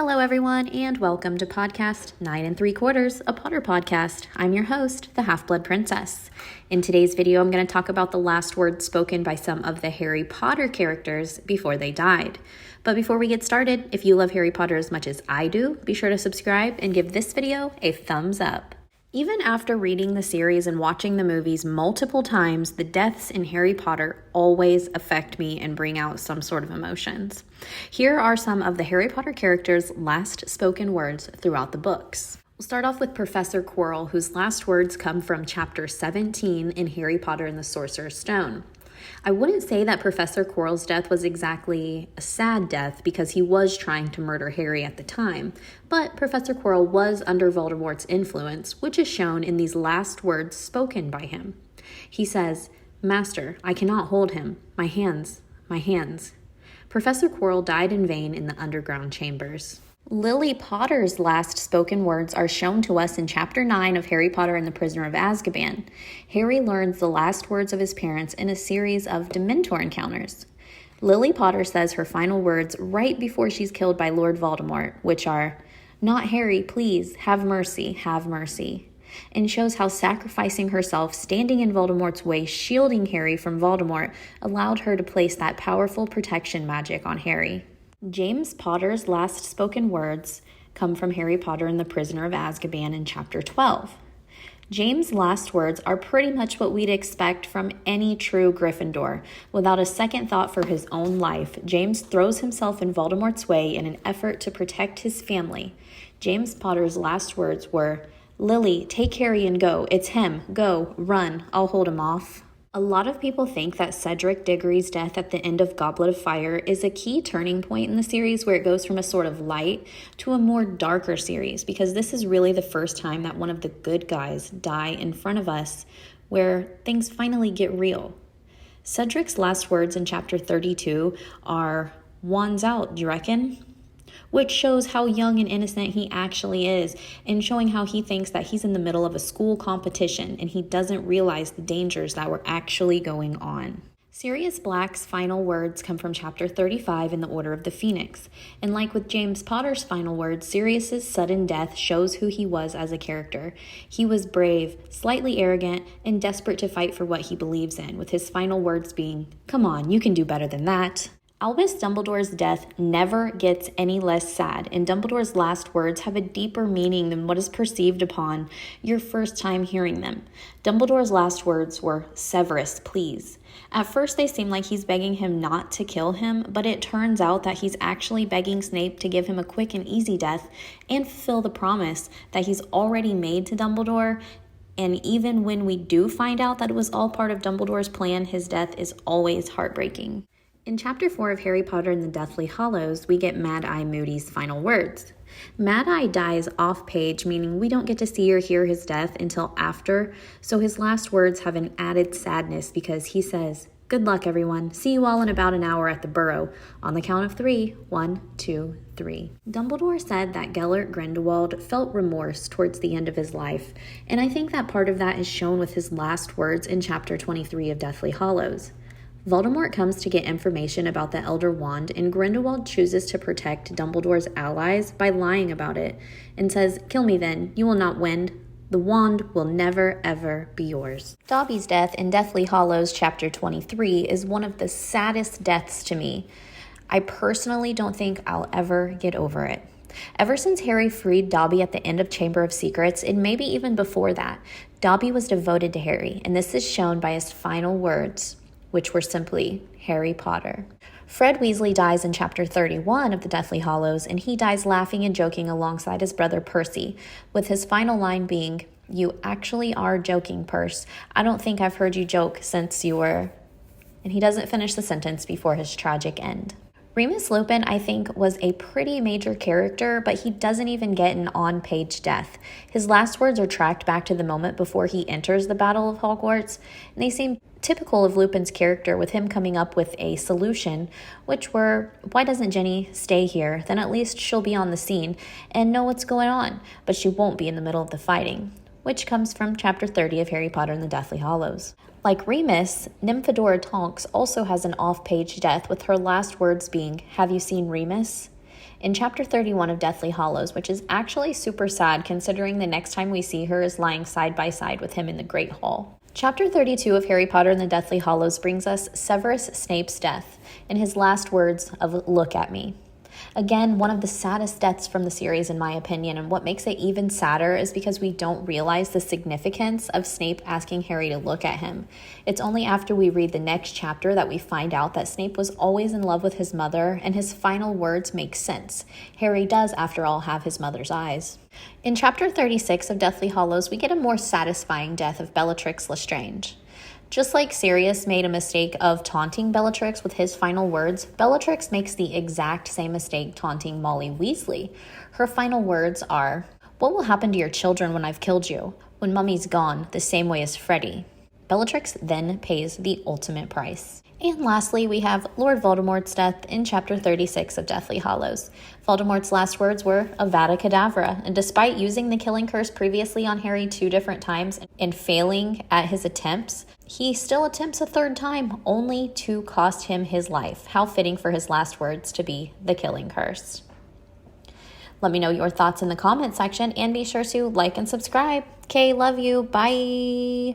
Hello, everyone, and welcome to podcast 9 3/4, a Potter podcast. I'm your host, the Half-Blood Princess. In today's video, I'm going to talk about the last words spoken by some of the Harry Potter characters before they died. But before we get started, if you love Harry Potter as much as I do, be sure to subscribe and give this video a thumbs up. Even after reading the series and watching the movies multiple times, the deaths in Harry Potter always affect me and bring out some sort of emotions. Here are some of the Harry Potter characters' last spoken words throughout the books. We'll start off with Professor Quirrell, whose last words come from chapter 17 in Harry Potter and the Sorcerer's Stone. I wouldn't say that Professor Quirrell's death was exactly a sad death because he was trying to murder Harry at the time, but Professor Quirrell was under Voldemort's influence, which is shown in these last words spoken by him. He says, "Master, I cannot hold him. My hands, my hands." Professor Quirrell died in vain in the underground chambers. Lily Potter's last spoken words are shown to us in Chapter 9 of Harry Potter and the Prisoner of Azkaban. Harry learns the last words of his parents in a series of Dementor encounters. Lily Potter says her final words right before she's killed by Lord Voldemort, which are, "Not Harry, please, have mercy, and shows how sacrificing herself, standing in Voldemort's way, shielding Harry from Voldemort, allowed her to place that powerful protection magic on Harry. James Potter's last spoken words come from Harry Potter and the Prisoner of Azkaban in Chapter 12. James' last words are pretty much what we'd expect from any true Gryffindor. Without a second thought for his own life, James throws himself in Voldemort's way in an effort to protect his family. James Potter's last words were, "Lily, take Harry and go. It's him. Go, run. I'll hold him off." A lot of people think that Cedric Diggory's death at the end of Goblet of Fire is a key turning point in the series where it goes from a sort of light to a more darker series, because this is really the first time that one of the good guys die in front of us where things finally get real. Cedric's last words in Chapter 32 are, "Wands out, do you reckon?" Which shows how young and innocent he actually is, and showing how he thinks that he's in the middle of a school competition and he doesn't realize the dangers that were actually going on. Sirius Black's final words come from Chapter 35 in the Order of the Phoenix, and like with James Potter's final words, Sirius's sudden death shows who he was as a character. He was brave, slightly arrogant, and desperate to fight for what he believes in, with his final words being, "Come on, you can do better than that." Albus Dumbledore's death never gets any less sad, and Dumbledore's last words have a deeper meaning than what is perceived upon your first time hearing them. Dumbledore's last words were, "Severus, please." At first they seem like he's begging him not to kill him, but it turns out that he's actually begging Snape to give him a quick and easy death and fulfill the promise that he's already made to Dumbledore. And even when we do find out that it was all part of Dumbledore's plan, his death is always heartbreaking. In Chapter 4 of Harry Potter and the Deathly Hallows, we get Mad-Eye Moody's final words. Mad-Eye dies off-page, meaning we don't get to see or hear his death until after, so his last words have an added sadness because he says, "Good luck, everyone. See you all in about an hour at the Burrow. On the count of 3, 1, 2, 3. Dumbledore said that Gellert Grindelwald felt remorse towards the end of his life, and I think that part of that is shown with his last words in Chapter 23 of Deathly Hallows. Voldemort comes to get information about the Elder Wand, and Grindelwald chooses to protect Dumbledore's allies by lying about it, and says, "Kill me then, you will not win. The wand will never, ever be yours." Dobby's death in Deathly Hallows Chapter 23 is one of the saddest deaths to me. I personally don't think I'll ever get over it. Ever since Harry freed Dobby at the end of Chamber of Secrets, and maybe even before that, Dobby was devoted to Harry, and this is shown by his final words, which were simply, "Harry Potter." Fred Weasley dies in Chapter 31 of the Deathly Hallows, and he dies laughing and joking alongside his brother Percy, with his final line being, "You actually are joking, Perce. I don't think I've heard you joke since you were..." And he doesn't finish the sentence before his tragic end. Remus Lupin, I think, was a pretty major character, but he doesn't even get an on-page death. His last words are tracked back to the moment before he enters the Battle of Hogwarts, and they seem typical of Lupin's character, with him coming up with a solution, which were, why doesn't Ginny stay here? Then at least she'll be on the scene and know what's going on, but she won't be in the middle of the fighting, which comes from Chapter 30 of Harry Potter and the Deathly Hallows. Like Remus, Nymphadora Tonks also has an off-page death, with her last words being, "Have you seen Remus?" in Chapter 31 of Deathly Hallows, which is actually super sad considering the next time we see her is lying side by side with him in the Great Hall. Chapter 32 of Harry Potter and the Deathly Hallows brings us Severus Snape's death and his last words of "look at me." Again, one of the saddest deaths from the series, in my opinion, and what makes it even sadder is because we don't realize the significance of Snape asking Harry to look at him. It's only after we read the next chapter that we find out that Snape was always in love with his mother, and his final words make sense. Harry does, after all, have his mother's eyes. In Chapter 36 of Deathly Hallows, we get a more satisfying death of Bellatrix Lestrange. Just like Sirius made a mistake of taunting Bellatrix with his final words, Bellatrix makes the exact same mistake taunting Molly Weasley. Her final words are, "What will happen to your children when I've killed you? When Mummy's gone, the same way as Freddy." Bellatrix then pays the ultimate price. And lastly, we have Lord Voldemort's death in Chapter 36 of Deathly Hallows. Voldemort's last words were Avada Kedavra, and despite using the killing curse previously on Harry 2 different times and failing at his attempts, he still attempts a third time, only to cost him his life. How fitting for his last words to be the killing curse. Let me know your thoughts in the comment section, and be sure to like and subscribe. Okay, love you. Bye.